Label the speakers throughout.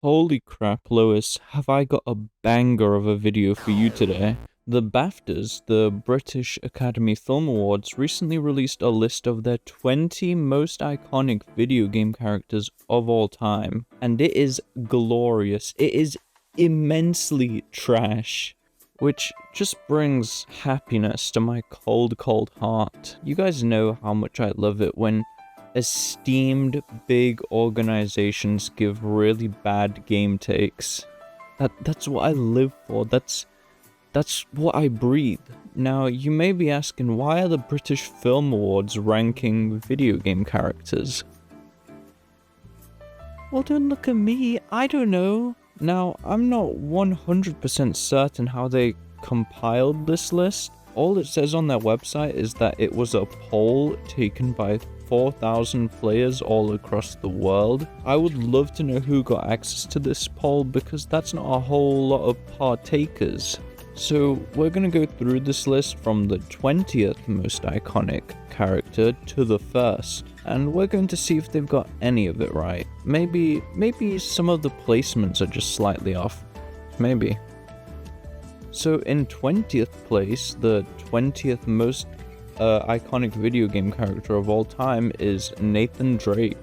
Speaker 1: Holy crap, Lois, have I got a banger of a video for you today. The BAFTAs, the British Academy Film Awards, recently released a list of their 20 most iconic video game characters of all time. And it is glorious. It is immensely trash, which just brings happiness to my cold, cold heart. You guys know how much I love it when esteemed big organizations give really bad game takes. That's what I live for. That's what I breathe. Now, you may be asking, why are the British Film Awards ranking video game characters? Well, don't look at me, I don't know. Now, I'm not 100% certain how they compiled this list. All it says on their website is that it was a poll taken by 4,000 players all across the world. I would love to know who got access to this poll because that's not a whole lot of partakers. So we're going to go through this list from the 20th most iconic character to the first, and we're going to see if they've got any of it right. Maybe some of the placements are just slightly off. Maybe. So in 20th place, the 20th most iconic video game character of all time is Nathan Drake.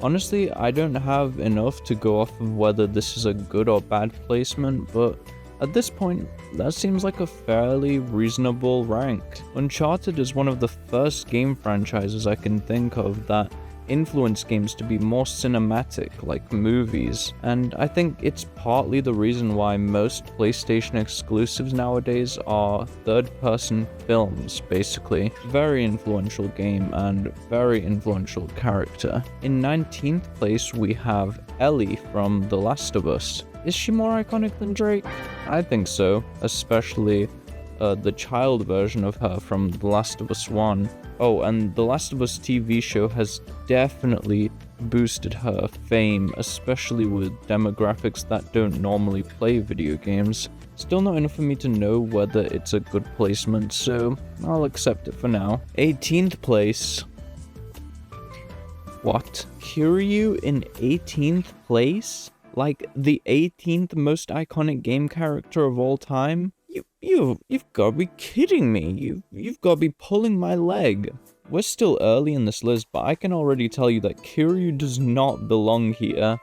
Speaker 1: Honestly, I don't have enough to go off of whether this is a good or bad placement, but at this point, that seems like a fairly reasonable rank. Uncharted is one of the first game franchises I can think of that influence games to be more cinematic, like movies, and I think it's partly the reason why most PlayStation exclusives nowadays are third-person films, basically. Very influential game and very influential character. In 19th place, we have Ellie from The Last of Us. Is she more iconic than Drake? I think so, especially the child version of her from The Last of Us 1. Oh, and The Last of Us TV show has definitely boosted her fame, especially with demographics that don't normally play video games. Still not enough for me to know whether it's a good placement, so I'll accept it for now. 18th place. What? Kiryu in 18th place? Like the 18th most iconic game character of all time? You've got to be kidding me. You've got to be pulling my leg. We're still early in this list, but I can already tell you that Kiryu does not belong here.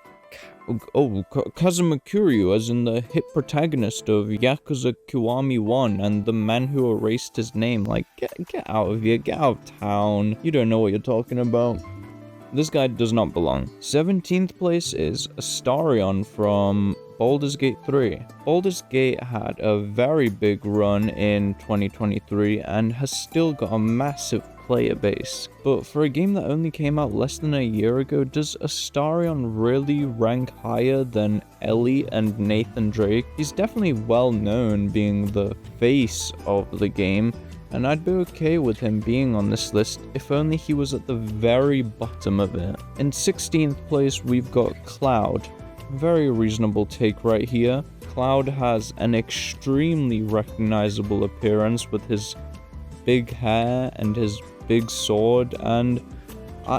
Speaker 1: Kazuma Kiryu, as in the hit protagonist of Yakuza Kiwami 1 and the man who erased his name. Like, get out of here, get out of town. You don't know what you're talking about. This guy does not belong. 17th place is Astarion from Baldur's Gate 3. Baldur's Gate had a very big run in 2023 and has still got a massive player base. But for a game that only came out less than a year ago, does Astarion really rank higher than Ellie and Nathan Drake? He's definitely well known being the face of the game, and I'd be okay with him being on this list if only he was at the very bottom of it. In 16th place, we've got Cloud. Very reasonable take right here. Cloud has an extremely recognizable appearance with his big hair and his big sword, and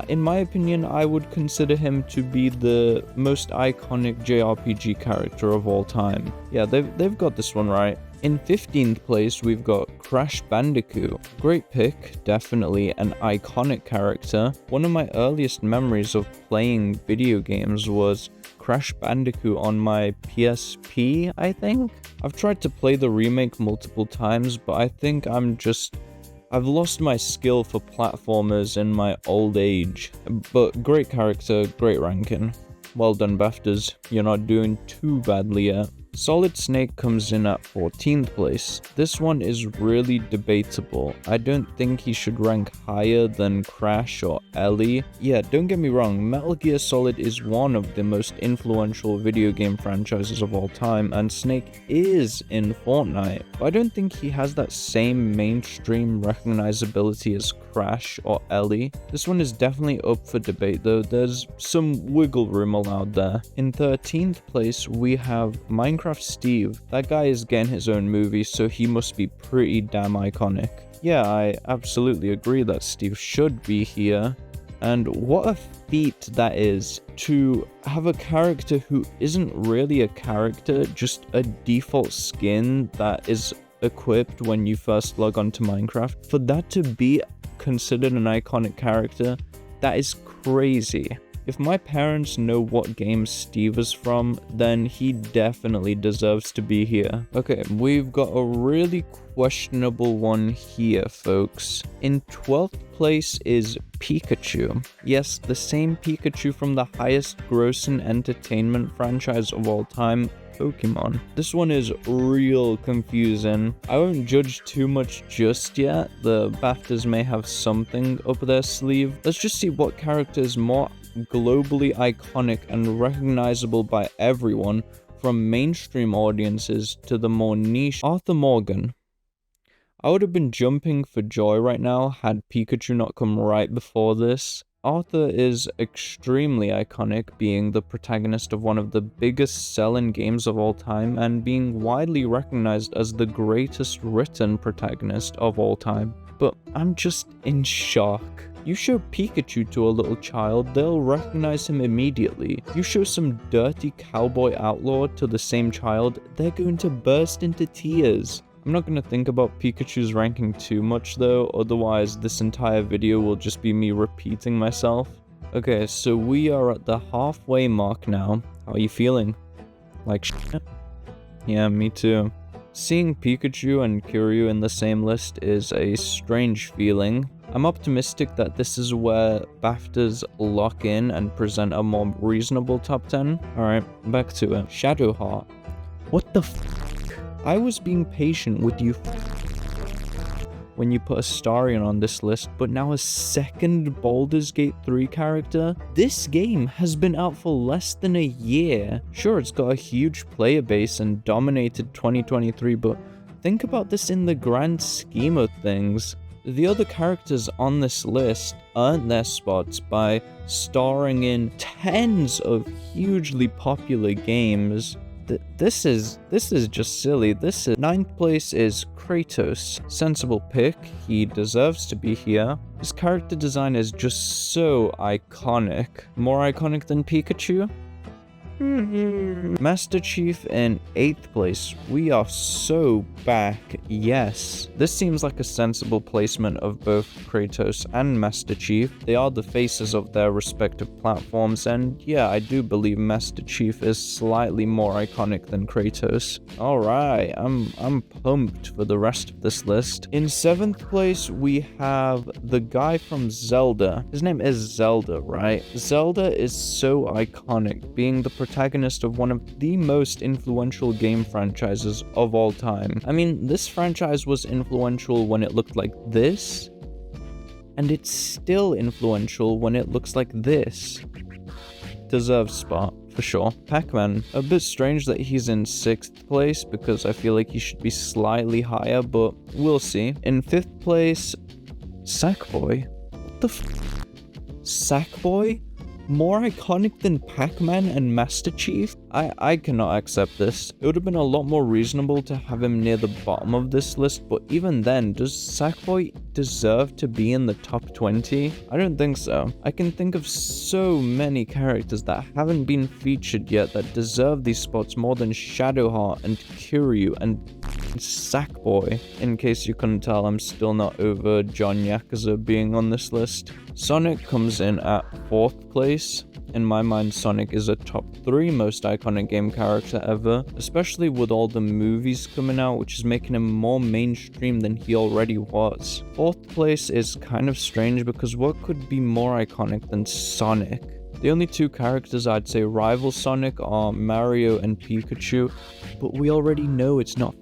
Speaker 1: in my opinion, I would consider him to be the most iconic JRPG character of all time. Yeah, they've got this one right. In 15th place, we've got Crash Bandicoot. Great pick, definitely an iconic character. One of my earliest memories of playing video games was Crash Bandicoot on my PSP, I think. I've tried to play the remake multiple times, but I think I've lost my skill for platformers in my old age. But great character, great ranking. Well done, BAFTAs. You're not doing too badly yet. Solid Snake comes in at 14th place. This one is really debatable. I don't think he should rank higher than Crash or Ellie. Yeah, don't get me wrong, Metal Gear Solid is one of the most influential video game franchises of all time, and Snake is in Fortnite, but I don't think he has that same mainstream recognizability as Crash or Ellie. This one is definitely up for debate though. There's some wiggle room allowed there. In 13th place, we have Minecraft Steve. That guy is getting his own movie, so he must be pretty damn iconic. Yeah, I absolutely agree that Steve should be here. And what a feat that is to have a character who isn't really a character, just a default skin that is equipped when you first log onto Minecraft. For that to be considered an iconic character, that is crazy. If my parents know what game Steve is from, then he definitely deserves to be here. Okay, we've got a really questionable one here, folks. In 12th place is Pikachu. Yes, the same Pikachu from the highest grossing entertainment franchise of all time, Pokemon. This one is real confusing. I won't judge too much just yet. The BAFTAs may have something up their sleeve. Let's just see what character is more globally iconic and recognizable by everyone, from mainstream audiences to the more niche. Arthur Morgan. I would have been jumping for joy right now had Pikachu not come right before this. Arthur is extremely iconic, being the protagonist of one of the biggest selling games of all time and being widely recognized as the greatest written protagonist of all time. But I'm just in shock. You show Pikachu to a little child, they'll recognize him immediately. You show some dirty cowboy outlaw to the same child, they're going to burst into tears. I'm not going to think about Pikachu's ranking too much though, otherwise this entire video will just be me repeating myself. Okay, so we are at the halfway mark now. How are you feeling? Like shit? Yeah, me too. Seeing Pikachu and Kiryu in the same list is a strange feeling. I'm optimistic that this is where BAFTAs lock in and present a more reasonable top 10. Alright, back to it. Shadowheart. What the f***? I was being patient with you when you put Astarion on this list, but now a second Baldur's Gate 3 character? This game has been out for less than a year. Sure, it's got a huge player base and dominated 2023, but think about this in the grand scheme of things. The other characters on this list earned their spots by starring in tens of hugely popular games. This is just silly. Ninth place is Kratos. Sensible pick, he deserves to be here. His character design is just so iconic. More iconic than Pikachu? Master Chief in 8th place. We are so back, yes. This seems like a sensible placement of both Kratos and Master Chief. They are the faces of their respective platforms, and yeah, I do believe Master Chief is slightly more iconic than Kratos. Alright, I'm pumped for the rest of this list. In 7th place, we have the guy from Zelda. His name is Zelda, right? Zelda is so iconic, being the protagonist of one of the most influential game franchises of all time. I mean, this franchise was influential when it looked like this, and it's still influential when it looks like this. Deserves spot, for sure. Pac-Man. A bit strange that he's in 6th place, because I feel like he should be slightly higher, but we'll see. In 5th place, Sackboy. What the f***? Sackboy? More iconic than Pac-Man and Master Chief? I cannot accept this. It would have been a lot more reasonable to have him near the bottom of this list, but even then, does Sackboy deserve to be in the top 20? I don't think so. I can think of so many characters that haven't been featured yet that deserve these spots more than Shadowheart and Kiryu and Sackboy. In case you couldn't tell, I'm still not over John Yakuza being on this list. Sonic comes in at 4th place. In my mind, Sonic is a top 3 most iconic game character ever, especially with all the movies coming out, which is making him more mainstream than he already was. 4th place is kind of strange because what could be more iconic than Sonic? The only two characters I'd say rival Sonic are Mario and Pikachu, but we already know it's not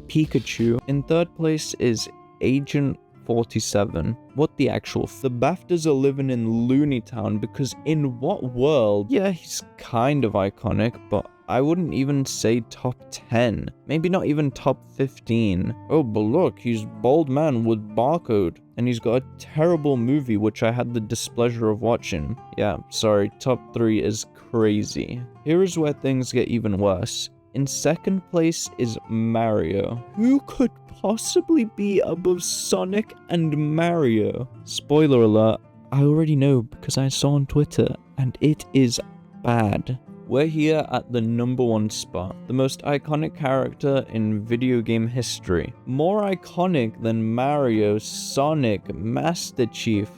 Speaker 1: Pikachu. In 3rd place is Agent 47. What the actual The BAFTAs are living in Looney Town, because in what world? Yeah, he's kind of iconic, but I wouldn't even say top 10. Maybe not even top 15. Oh, but look, he's bald man with barcode, and he's got a terrible movie which I had the displeasure of watching. Yeah, sorry, top 3 is crazy. Here is where things get even worse. In 2nd place is Mario. Who could possibly be above Sonic and Mario? Spoiler alert, I already know because I saw on Twitter, and it is bad. We're here at the #1 spot, the most iconic character in video game history. More iconic than Mario, Sonic, Master Chief,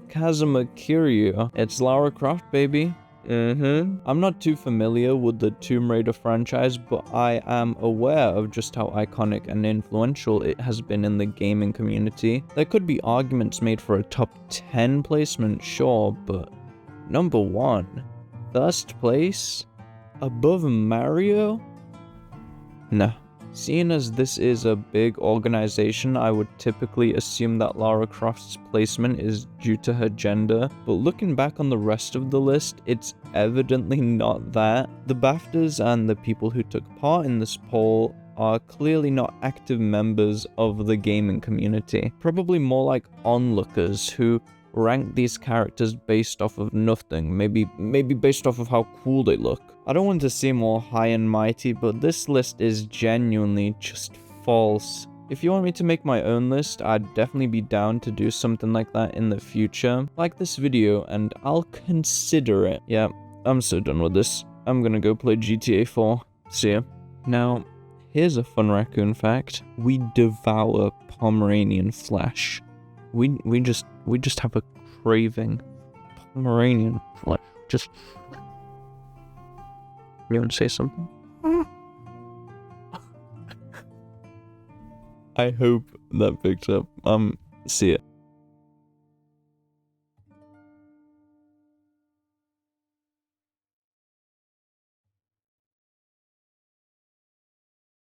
Speaker 1: Kazuma Kiryu. It's Lara Croft, baby. I'm not too familiar with the Tomb Raider franchise, but I am aware of just how iconic and influential it has been in the gaming community. There could be arguments made for a top 10 placement, sure, but #1, first place, above Mario? Nah. Seeing as this is a big organization, I would typically assume that Lara Croft's placement is due to her gender, but looking back on the rest of the list, it's evidently not that. The BAFTAs and the people who took part in this poll are clearly not active members of the gaming community. Probably more like onlookers who rank these characters based off of nothing, maybe based off of how cool they look. I don't want to seem all high and mighty, but this list is genuinely just false. If you want me to make my own list, I'd definitely be down to do something like that in the future. Like this video and I'll consider it. Yeah, I'm so done with this. I'm gonna go play GTA 4. See ya. Now, here's a fun raccoon fact. We devour Pomeranian flesh. We just have a craving. Pomeranian flesh. Just... You want to say something? I hope that picked up. See ya.